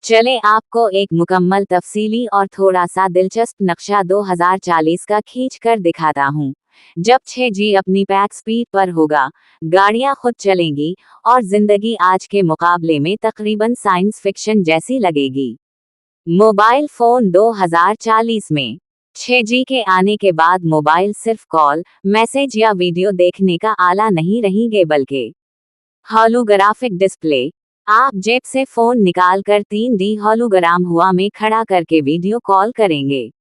चले आपको एक मुकम्मल तफसीली और थोड़ा सा दिलचस्प नक्शा 2040 का खींच कर दिखाता हूँ। जब 6G अपनी पैक स्पीड पर होगा, गाड़ियाँ खुद चलेंगी और जिंदगी आज के मुकाबले में तकरीबन साइंस फिक्शन जैसी लगेगी। मोबाइल फोन 2040 में 6G के आने के बाद मोबाइल सिर्फ कॉल, मैसेज या वीडियो देखने का आला नहीं रहेंगे बल्कि होलोग्राफिक डिस्प्ले। आप जेब से फोन निकालकर 3D होलोग्राम हुआ में खड़ा करके वीडियो कॉल करेंगे।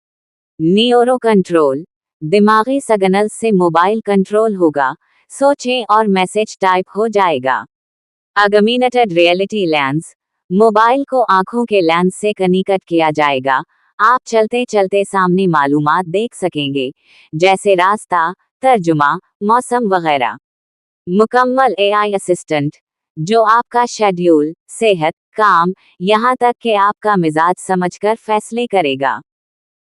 न्यूरो कंट्रोल, दिमागी सिग्नल से मोबाइल कंट्रोल होगा, सोचें और मैसेज टाइप हो जाएगा। ऑगमेंटेड रियलिटी लेंस, मोबाइल को आंखों के लेंस से कनेक्ट किया जाएगा। आप चलते चलते सामने मालूमात देख सकेंगे, जैसे रास्ता, तर्जुमा, मौसम वगैरह। मुकम्मल AI असिस्टेंट, जो आपका शेड्यूल, सेहत, काम, यहाँ तक कि आपका मिजाज समझकर फैसले करेगा।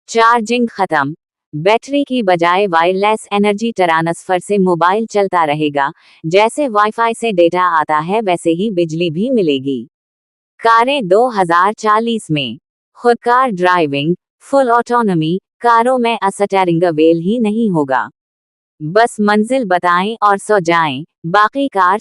चार्जिंग खत्म, बैटरी की बजाय वायरलेस एनर्जी ट्रांसफर से मोबाइल चलता रहेगा। जैसे वाईफाई से डेटा आता है वैसे ही बिजली भी मिलेगी। कारें 2040 में खुदकार ड्राइविंग, फुल ऑटोनॉमी, कारों में स्टीयरिंग व्हील ही नहीं होगा। बस मंजिल बताएं और सो जाएं, बाकी कार